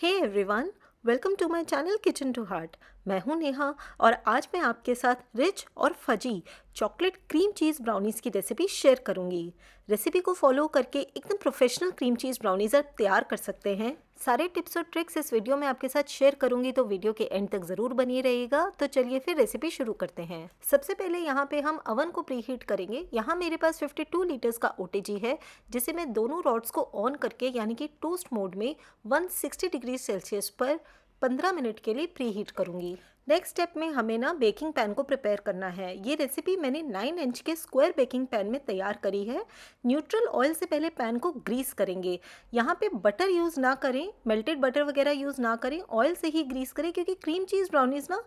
Hey everyone, welcome to my channel kitchen to heart. मैं हूं नेहा और आज मैं आपके साथ रिच और fuzzy chocolate cream cheese brownies की रेसिपी शेयर करूंगी। रेसिपी को फॉलो करके एकदम प्रोफेशनल क्रीम चीज़ ब्राउनीज़ आप तैयार कर सकते हैं। सारे टिप्स और ट्रिक्स इस वीडियो में आपके साथ शेयर करूंगी, तो वीडियो के एंड तक ज़रूर बनिए रहिएगा। तो चलिए फिर रेसिपी शुरू करते हैं। सबसे पहले यहाँ पे हम अवन को प्री हीट करेंगे। यहाँ मेरे पास 52 लीटर्स का ओटीजी है, जिसे मैं दोनों रॉड्स को ऑन करके यानी कि टोस्ट मोड में 160 डिग्री सेल्सियस पर 15 मिनट के लिए प्री हीट करूंगी। नेक्स्ट स्टेप में हमें ना बेकिंग पैन को प्रिपेयर करना है। ये रेसिपी मैंने 9 इंच के स्क्वायर बेकिंग पैन में तैयार करी है। न्यूट्रल ऑयल से पहले पैन को ग्रीस करेंगे। यहाँ पे बटर यूज़ ना करें, मेल्टेड बटर वगैरह यूज़ ना करें, ऑयल से ही ग्रीस करें, क्योंकि क्रीम चीज़ ब्राउनीज ना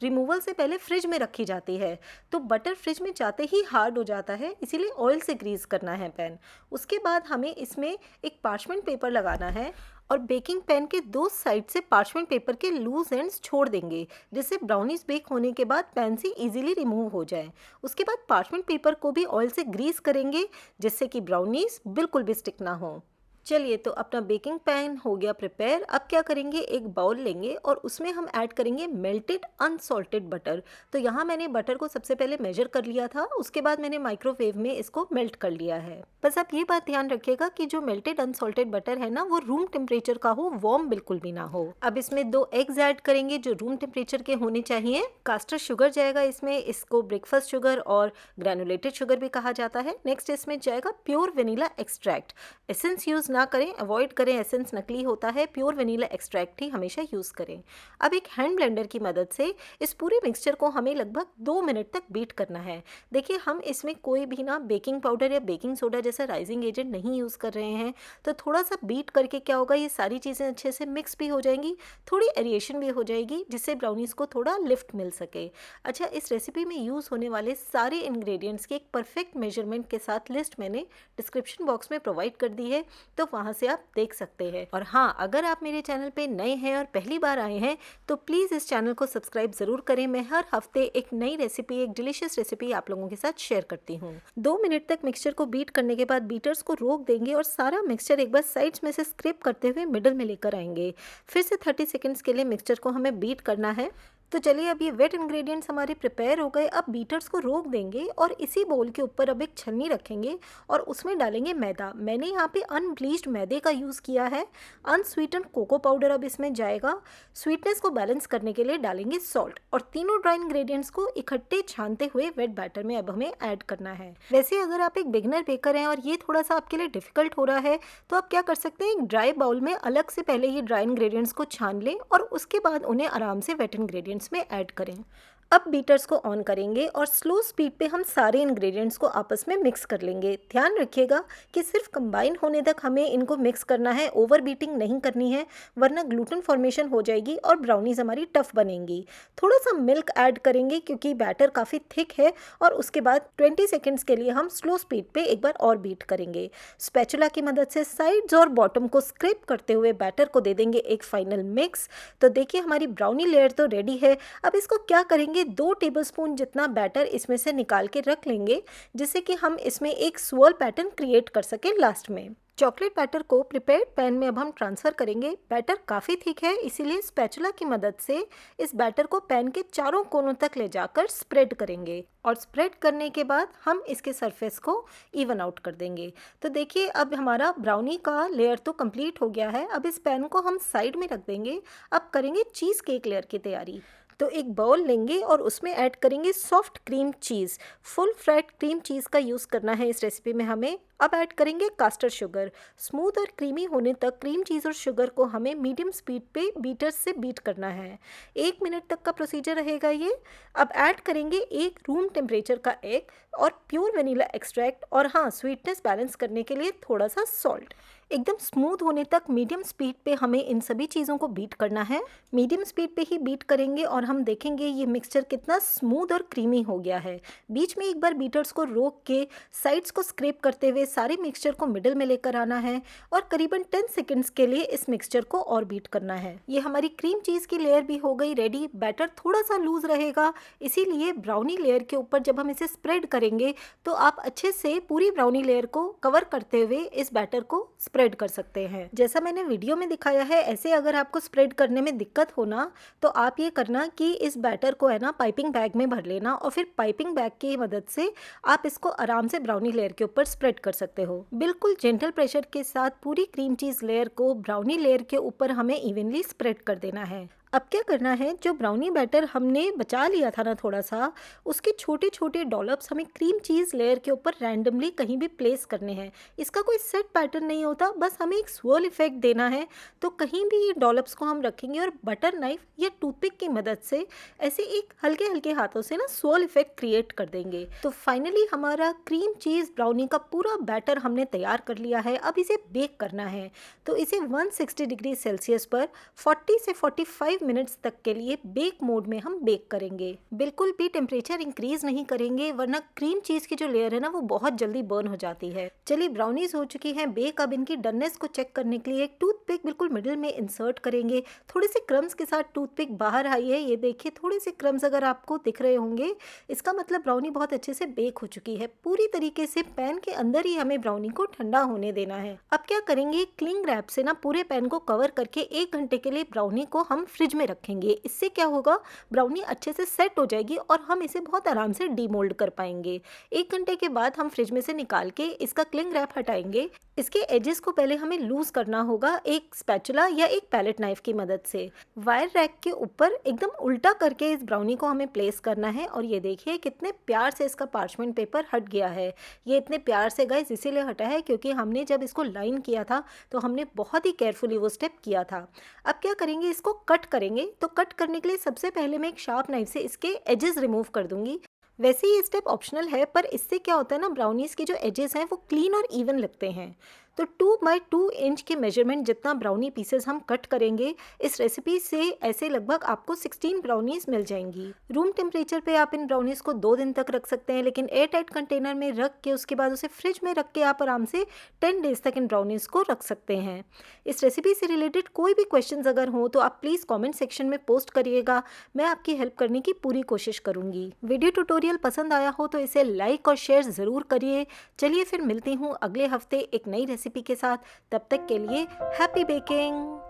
रिमूवल से पहले फ्रिज में रखी जाती है, तो बटर फ्रिज में जाते ही हार्ड हो जाता है, इसीलिए ऑयल से ग्रीस करना है पैन। उसके बाद हमें इसमें एक पार्चमेंट पेपर लगाना है और बेकिंग पैन के दो साइड से पार्चमेंट पेपर के लूज एंड्स छोड़ देंगे, जिससे ब्राउनीज बेक होने के बाद पैन से इजीली रिमूव हो जाए। उसके बाद पार्चमेंट पेपर को भी ऑयल से ग्रीस करेंगे, जिससे कि ब्राउनीज बिल्कुल भी स्टिक ना हो। चलिए, तो अपना बेकिंग पैन हो गया प्रिपेयर। अब क्या करेंगे, एक बाउल लेंगे और उसमें हम ऐड करेंगे मेल्टेड अनसॉल्टेड बटर। तो यहाँ मैंने बटर को सबसे पहले मेजर कर लिया था, उसके बाद मैंने माइक्रोवेव में इसको मेल्ट कर लिया है। बस आप ये बात ध्यान रखिएगा कि जो मेल्टेड अनसॉल्टेड बटर है ना, वो रूम टेम्परेचर का हो, वार्म बिल्कुल भी ना हो। अब इसमें 2 एग्स ऐड करेंगे जो रूम टेम्परेचर के होने चाहिए। कास्टर शुगर जाएगा इसमें, इसको ब्रेकफास्ट शुगर और ग्रैनुलेटेड शुगर भी कहा जाता है। नेक्स्ट इसमें जाएगा pure vanilla extract. Essence use ना करें, अवॉइड करें, एसेंस नकली होता है। प्योर वेनिला एक्सट्रैक्ट ही हमेशा यूज़ करें। अब एक हैंड ब्लेंडर की मदद से इस पूरे मिक्सचर को हमें लगभग 2 मिनट तक बीट करना है। देखिए, हम इसमें कोई भी ना बेकिंग पाउडर या बेकिंग सोडा जैसा राइजिंग एजेंट नहीं यूज़ कर रहे हैं, तो थोड़ा सा बीट करके क्या होगा, ये सारी चीज़ें अच्छे से मिक्स भी हो जाएंगी, थोड़ी एरिएशन भी हो जाएगी, जिससे ब्राउनीज़ को थोड़ा लिफ्ट मिल सके। अच्छा, इस रेसिपी में यूज़ होने वाले सारे इंग्रेडिएंट्स की एक परफेक्ट मेजरमेंट के साथ लिस्ट मैंने डिस्क्रिप्शन बॉक्स में प्रोवाइड कर दी है, तो वहाँ से आप देख सकते हैं। और हाँ, अगर आप मेरे चैनल पे नए हैं और पहली बार आए हैं, तो प्लीज़ इस चैनल को सब्सक्राइब ज़रूर करें। मैं हर हफ्ते एक नई रेसिपी, एक डिलीशियस रेसिपी आप लोगों के साथ शेयर करती हूँ। 2 मिनट तक मिक्सचर को बीट करने के बाद बीटर्स को रोक देंगे और सारा मिक्सचर एक बार साइड्स में से स्क्रैप करते हुए मिडल में लेकर आएंगे। फिर से 30 सेकेंड्स के लिए मिक्सचर को हमें बीट करना है। तो चलिए, अब ये वेट इंग्रेडिएंट्स हमारे प्रिपेयर हो गए। अब बीटर्स को रोक देंगे और इसी बोल के ऊपर अब एक छन्नी रखेंगे और उसमें डालेंगे मैदा। मैंने यहाँ पे अनब्लीच्ड मैदे का यूज़ किया है। अनस्वीटेंड कोको पाउडर अब इसमें जाएगा। स्वीटनेस को बैलेंस करने के लिए डालेंगे सॉल्ट, और तीनों ड्राई इंग्रेडिएंट्स को इकट्ठे छानते हुए वेट बैटर में अब हमें ऐड करना है। वैसे अगर आप एक बिगनर बेकर हैं और ये थोड़ा सा आपके लिए डिफिकल्ट हो रहा है, तो आप क्या कर सकते हैं, एक ड्राई बाउल में अलग से पहले ये ड्राई इंग्रेडिएंट्स को छान लें और उसके बाद उन्हें आराम से वेट इंग्रेडिएंट्स में ऐड करें। अब बीटर्स को ऑन करेंगे और स्लो स्पीड पे हम सारे इंग्रेडिएंट्स को आपस में मिक्स कर लेंगे। ध्यान रखिएगा कि सिर्फ कंबाइन होने तक हमें इनको मिक्स करना है, ओवर बीटिंग नहीं करनी है, वरना ग्लूटेन फॉर्मेशन हो जाएगी और ब्राउनीज हमारी टफ बनेंगी। थोड़ा सा मिल्क ऐड करेंगे क्योंकि बैटर काफ़ी थिक है, और उसके बाद 20 सेकेंड्स के लिए हम स्लो स्पीड पे एक बार और बीट करेंगे। स्पैचुला की मदद से साइड्स और बॉटम को स्क्रैप करते हुए बैटर को दे देंगे एक फाइनल मिक्स। तो देखिए, हमारी ब्राउनी लेयर तो रेडी है। अब इसको क्या करेंगे, 2 टेबलस्पून जितना बैटर इसमें से निकाल के रख लेंगे, जिससे कि हम इसमें एक swirl पैटर्न क्रिएट कर सकें लास्ट में। चॉकलेट बैटर को प्रिपेयर्ड पैन में अब हम ट्रांसफ़र करेंगे। बैटर काफ़ी थिक है, इसीलिए स्पैचुला की मदद से इस बैटर को पैन के चारों कोनों तक ले जाकर स्प्रेड करेंगे, और स्प्रेड करने के बाद हम इसके सरफेस को इवन आउट कर देंगे। तो देखिए, अब हमारा ब्राउनी का लेयर तो कंप्लीट हो गया है। अब इस पैन को हम साइड में रख देंगे। अब करेंगे चीज़ केक लेयर की तैयारी। तो एक बाउल लेंगे और उसमें ऐड करेंगे soft cream cheese. Full fried cream cheese का यूज़ करना है इस रेसिपी में हमें। अब ऐड करेंगे कास्टर शुगर। स्मूथ और क्रीमी होने तक क्रीम चीज़ और शुगर को हमें मीडियम स्पीड पे बीटर्स से बीट करना है। 1 मिनट तक का प्रोसीजर रहेगा ये। अब ऐड करेंगे एक रूम टेम्परेचर का एग और प्योर वेनिला एक्सट्रैक्ट, और हाँ, स्वीटनेस बैलेंस करने के लिए थोड़ा सा सॉल्ट। एकदम स्मूथ होने तक मीडियम स्पीड पे हमें इन सभी चीज़ों को बीट करना है। मीडियम स्पीड पे ही बीट करेंगे और हम देखेंगे ये मिक्सचर कितना स्मूथ और क्रीमी हो गया है। बीच में एक बार बीटर्स को रोक के साइड्स को स्क्रैप करते हुए सारे मिक्सचर को मिडिल में लेकर आना है और करीबन 10 सेकंड्स के लिए इस मिक्सचर को और बीट करना है। ये हमारी क्रीम चीज़ की लेयर भी हो गई रेडी। बैटर थोड़ा सा लूज रहेगा, इसीलिए ब्राउनी लेयर के ऊपर जब हम इसे स्प्रेड करेंगे तो आप अच्छे से पूरी ब्राउनी लेयर को कवर करते हुए इस बैटर को स्प्रेड कर सकते हैं। जैसा मैंने वीडियो में दिखाया है, ऐसे अगर आपको स्प्रेड करने में दिक्कत हो ना, तो आप ये करना कि इस बैटर को है ना पाइपिंग बैग में भर लेना और फिर पाइपिंग बैग की मदद से आप इसको आराम से ब्राउनी लेयर के ऊपर स्प्रेड कर सकते हो। बिल्कुल जेंटल प्रेशर के साथ पूरी क्रीम चीज लेयर को ब्राउनी लेयर के ऊपर हमें इवनली स्प्रेड कर देना है। अब क्या करना है, जो ब्राउनी बैटर हमने बचा लिया था ना थोड़ा सा, उसके छोटे छोटे डॉलप्स हमें क्रीम चीज़ लेयर के ऊपर रैंडमली कहीं भी प्लेस करने हैं। इसका कोई सेट पैटर्न नहीं होता, बस हमें एक swirl इफेक्ट देना है। तो कहीं भी ये डॉलप्स को हम रखेंगे और बटर नाइफ या टूथपिक की मदद से ऐसे एक हल्के हल्के हाथों से ना swirl इफेक्ट क्रिएट कर देंगे। तो फाइनली हमारा क्रीम चीज़ ब्राउनी का पूरा बैटर हमने तैयार कर लिया है। अब इसे बेक करना है, तो इसे 160 डिग्री सेल्सियस पर 40 से 45 मिनट्स तक के लिए बेक मोड में हम बेक करेंगे। बिल्कुल भी टेम्परेचर इंक्रीज नहीं करेंगे, वरना क्रीम चीज की जो लेयर है ना वो बहुत जल्दी बर्न हो जाती है। चलिए ब्राउनीज हो चुकी हैं बेक। अब इनकी डननेस को चेक करने के लिए एक टूथपिक बिल्कुल मिडिल में इंसर्ट करेंगे। थोड़े से क्रम्स के साथ टूथपिक बाहर आई है, ये देखिए थोड़े से क्रम्स अगर आपको दिख रहे होंगे, इसका मतलब ब्राउनी बहुत अच्छे से बेक हो चुकी है। पूरी तरीके से पैन के अंदर ही हमें ब्राउनी को ठंडा होने देना है। अब क्या करेंगे, क्लिंग रैप से ना पूरे पैन को कवर करके 1 घंटे के लिए ब्राउनी को हम फ्रिज में रखेंगे। इससे क्या होगा, ब्राउनी अच्छे से सेट हो जाएगी और हम इसे बहुत आराम से डीमोल्ड कर पाएंगे। 1 घंटे के बाद हम फ्रिज में से निकाल के इसका क्लिंग रैप हटाएंगे। इसके एजेस को पहले हमें लूज करना होगा एक स्पैचुला या एक पैलेट नाइफ की मदद से। वायर रैक के ऊपर एकदम उल्टा करके इस ब्राउनी को हमें प्लेस करना है और ये देखिए कितने प्यार से इसका पार्चमेंट पेपर हट गया है। ये इतने प्यार से गाइस इसीलिए हटा है क्योंकि हमने जब इसको लाइन किया था तो हमने बहुत ही केयरफुली वो स्टेप किया था। अब क्या करेंगे, इसको कट करेंगे। तो कट करने के लिए सबसे पहले मैं एक शार्प नाइफ से इसके एजेस रिमूव कर दूंगी। वैसे ये स्टेप ऑप्शनल है, पर इससे क्या होता है ना, ब्राउनीज के जो एजेस हैं वो क्लीन और इवन लगते हैं। तो 2 बाई 2 इंच के मेजरमेंट जितना ब्राउनी पीसेस हम कट करेंगे, इस रेसिपी से ऐसे लगभग आपको 16 ब्राउनीज मिल जाएंगी। रूम टेम्परेचर पे आप इन ब्राउनीज को 2 दिन तक रख सकते हैं, लेकिन एयर टाइट कंटेनर में रख के उसके बाद उसे फ्रिज में रख के आप आराम से 10 डेज तक इन ब्राउनीज को रख सकते हैं। इस रेसिपी से रिलेटेड कोई भी क्वेश्चंस अगर हो तो आप प्लीज़ कॉमेंट सेक्शन में पोस्ट करिएगा, मैं आपकी हेल्प करने की पूरी कोशिश करूँगी। वीडियो ट्यूटोरियल पसंद आया हो तो इसे लाइक और शेयर ज़रूर करिए। चलिए फिर मिलती हूँ अगले हफ्ते एक नई रेसिपी के साथ। तब तक के लिए हैप्पी बेकिंग।